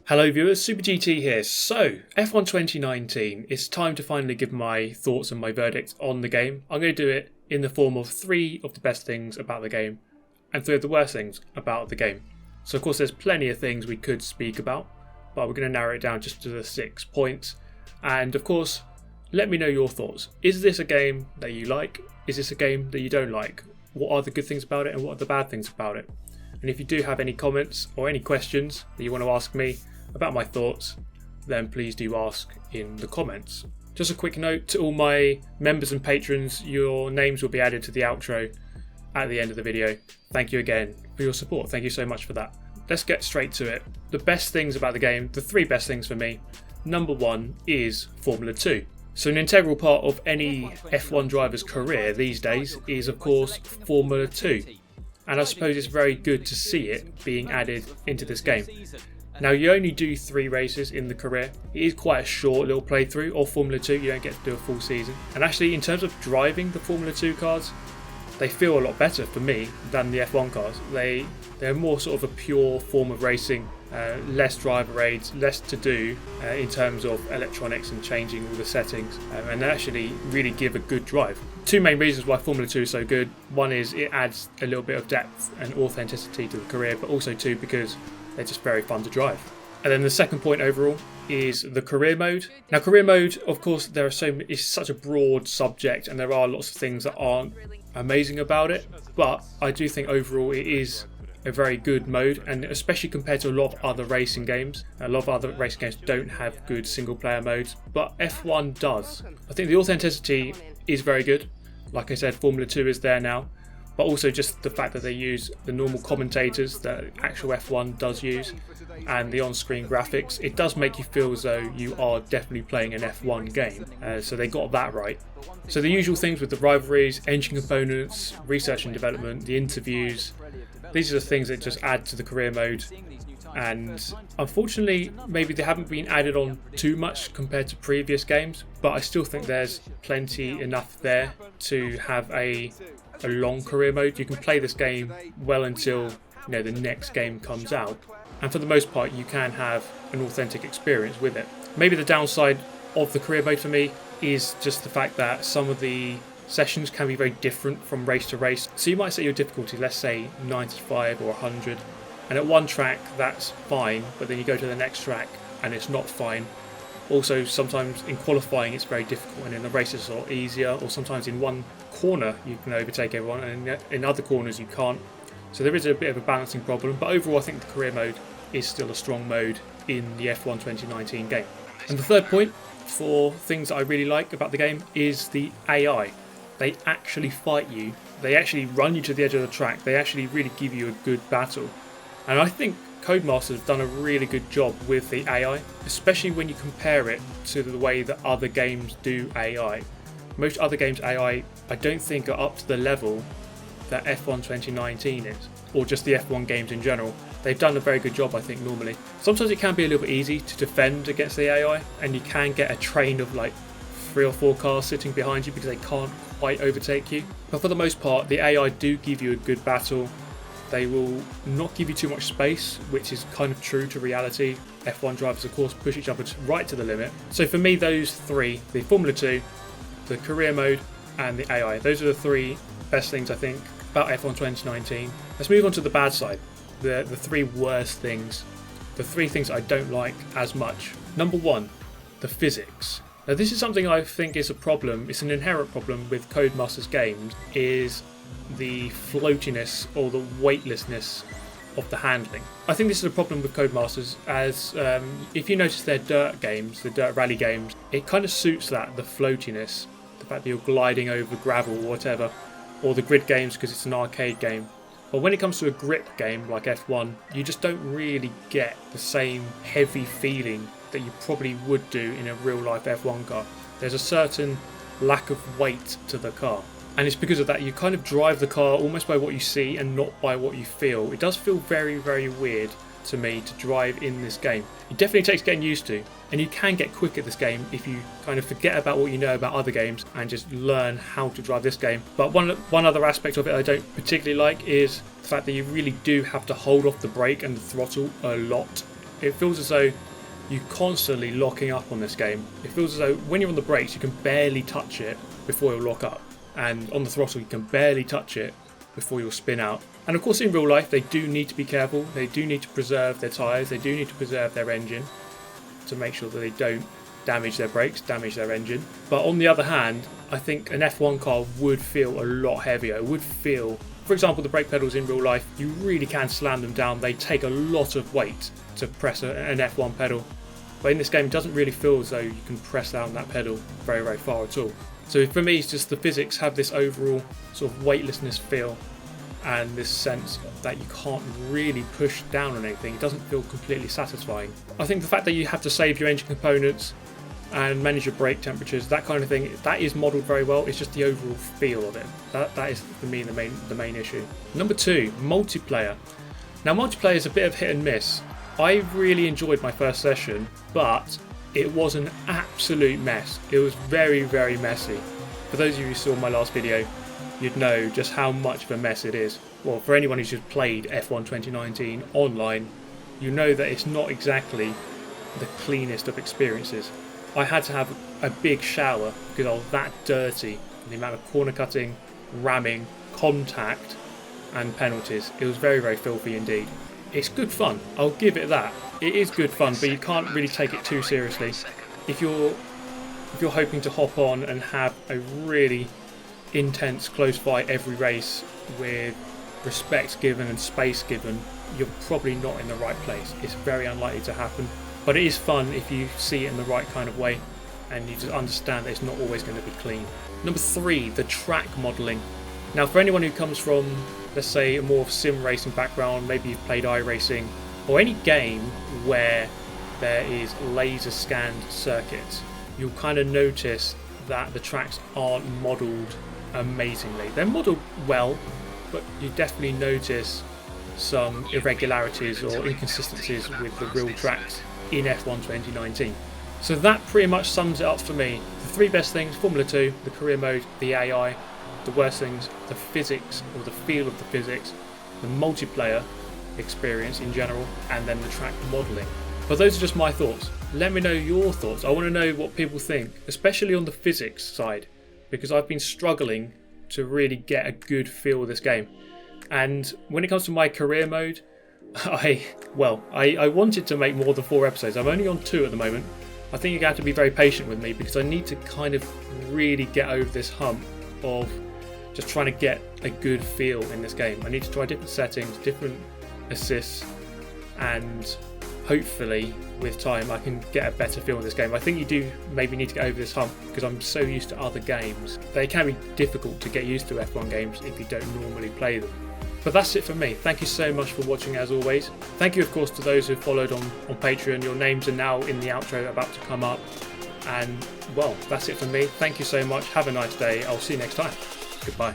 Hello viewers, Super GT here. So, F1 2019, it's time to finally give my thoughts and my verdict on the game. I'm going to do it in the form of 3 of the best things about the game and 3 of the worst things about the game. So of course there's plenty of things we could speak about, but we're going to narrow it down just to the 6 points. And of course, let me know your thoughts. Is this a game that you like? Is this a game that you don't like? What are the good things about it and what are the bad things about it? And if you do have any comments or any questions that you want to ask me about my thoughts, then please do ask in the comments. Just a quick note to all my members and patrons, your names will be added to the outro at the end of the video. Thank you again for your support. Thank you so much for that. Let's get straight to it. The best things about the game, the 3 best things for me. Number 1 is Formula 2. So an integral part of any F1 driver's career these days is of course Formula 2. And I suppose it's very good to see it being added into this game. Now you only do 3 races in the career. It is quite a short little playthrough of Formula 2, you don't get to do a full season. And actually in terms of driving the Formula 2 cars, they feel a lot better for me than the F1 cars. They're more sort of a pure form of racing, less driver aids, less to do in terms of electronics and changing all the settings, and they actually really give a good drive. 2 main reasons why Formula 2 is so good. One is it adds a little bit of depth and authenticity to the career, but also 2 because they're just very fun to drive. And then the second point overall is the career mode. Now career mode, of course, it's such a broad subject and there are lots of things that aren't amazing about it, but I do think overall it is a very good mode, and especially compared to a lot of other racing games. A lot of other racing games don't have good single player modes, but F1 does. I think the authenticity is very good. Like I said, Formula 2 is there now, but also just the fact that they use the normal commentators that actual F1 does use and the on-screen graphics, it does make you feel as though you are definitely playing an F1 game, so they got that right. So the usual things with the rivalries, engine components, research and development, the interviews, these are the things that just add to the career mode, and unfortunately maybe they haven't been added on too much compared to previous games, but I still think there's plenty enough there to have a long career mode. You can play this game well until the next game comes out, and for the most part you can have an authentic experience with it. Maybe the downside of the career mode for me is just the fact that some of the sessions can be very different from race to race. So you might set your difficulty, let's say 95 or 100, and at one track that's fine, but then you go to the next track and it's not fine. Also sometimes in qualifying it's very difficult, and in the races it's a lot easier, or sometimes in one corner you can overtake everyone and in other corners you can't. So there is a bit of a balancing problem, but overall I think the career mode is still a strong mode in the F1 2019 game. And the third point for things that I really like about the game is the AI. They actually fight you, they actually run you to the edge of the track, they actually really give you a good battle. And I think Codemasters have done a really good job with the AI, especially when you compare it to the way that other games do AI. Most other games' AI I don't think are up to the level that F1 2019 is, or just the F1 games in general. They've done a very good job, I think, normally. Sometimes it can be a little bit easy to defend against the AI, and you can get a train of like 3 or 4 cars sitting behind you because they can't quite overtake you. But for the most part, the AI do give you a good battle. They will not give you too much space, which is kind of true to reality. F1 drivers, of course, push each other right to the limit. So for me, those 3, the Formula 2, the career mode, and the AI, those are the 3 best things I think about F1 2019. Let's move on to the bad side, the 3 worst things, the 3 things I don't like as much. Number 1, the physics. Now this is something I think is a problem, it's an inherent problem with Codemasters games, is the floatiness or the weightlessness of the handling. I think this is a problem with Codemasters, as if you notice their dirt games, the dirt rally games, it kind of suits that, the floatiness, the fact that you're gliding over gravel or whatever, or the grid games because it's an arcade game. But when it comes to a grip game like F1, you just don't really get the same heavy feeling that you probably would do in a real life F1 car. There's a certain lack of weight to the car, and it's because of that you kind of drive the car almost by what you see and not by what you feel. It does feel very, very weird to me to drive in this game. It definitely takes getting used to, and you can get quick at this game if you kind of forget about what you know about other games and just learn how to drive this game. But one other aspect of it I don't particularly like is the fact that you really do have to hold off the brake and the throttle a lot. It feels as though you're constantly locking up on this game. It feels as though when you're on the brakes you can barely touch it before you'll lock up, and on the throttle you can barely touch it before you'll spin out. And of course in real life they do need to be careful, they do need to preserve their tyres, they do need to preserve their engine to make sure that they don't damage their brakes, damage their engine. But on the other hand, I think an F1 car would feel a lot heavier. It would feel, for example, the brake pedals in real life, you really can slam them down. They take a lot of weight to press an F1 pedal. But in this game, it doesn't really feel as though you can press down that pedal very, very far at all. So for me, it's just the physics have this overall sort of weightlessness feel and this sense that you can't really push down on anything. It doesn't feel completely satisfying. I think the fact that you have to save your engine components and manage your brake temperatures, that kind of thing, that is modelled very well. It's just the overall feel of it. That is for me the main issue. Number 2, multiplayer. Now multiplayer is a bit of hit and miss. I really enjoyed my first session, but it was an absolute mess. It was very, very messy. For those of you who saw my last video, you'd know just how much of a mess it is. Well, for anyone who's just played F1 2019 online, you know that it's not exactly the cleanest of experiences. I had to have a big shower because I was that dirty. The amount of corner cutting, ramming, contact and penalties. It was very, very filthy indeed. It's good fun, I'll give it that. It is good fun, but you can't really take it too seriously. If you're hoping to hop on and have a really intense close fight every race with respect given and space given, you're probably not in the right place. It's very unlikely to happen. But it is fun if you see it in the right kind of way and you just understand that it's not always going to be clean. Number 3, the track modelling. Now for anyone who comes from, let's say, a more sim racing background, maybe you've played iRacing, or any game where there is laser scanned circuits, you'll kind of notice that the tracks aren't modelled amazingly. They're modelled well, but you definitely notice some irregularities or inconsistencies with the real tracks in F1 2019. So that pretty much sums it up for me. The 3 best things: Formula 2, the career mode, the AI. The worst things: the physics or the feel of the physics, the multiplayer experience in general, and then the track modelling. But those are just my thoughts. Let me know your thoughts. I want to know what people think, especially on the physics side, because I've been struggling to really get a good feel of this game. And when it comes to my career mode, I wanted to make more than 4 episodes. I'm only on 2 at the moment. I think you're going to have to be very patient with me because I need to kind of really get over this hump of just trying to get a good feel in this game. I need to try different settings, different assists, and hopefully with time I can get a better feel in this game. I think you do maybe need to get over this hump because I'm so used to other games. They can be difficult to get used to F1 games if you don't normally play them. But that's it for me. Thank you so much for watching as always. Thank you of course to those who followed on Patreon. Your names are now in the outro about to come up. And well, that's it for me. Thank you so much. Have a nice day. I'll see you next time. Goodbye.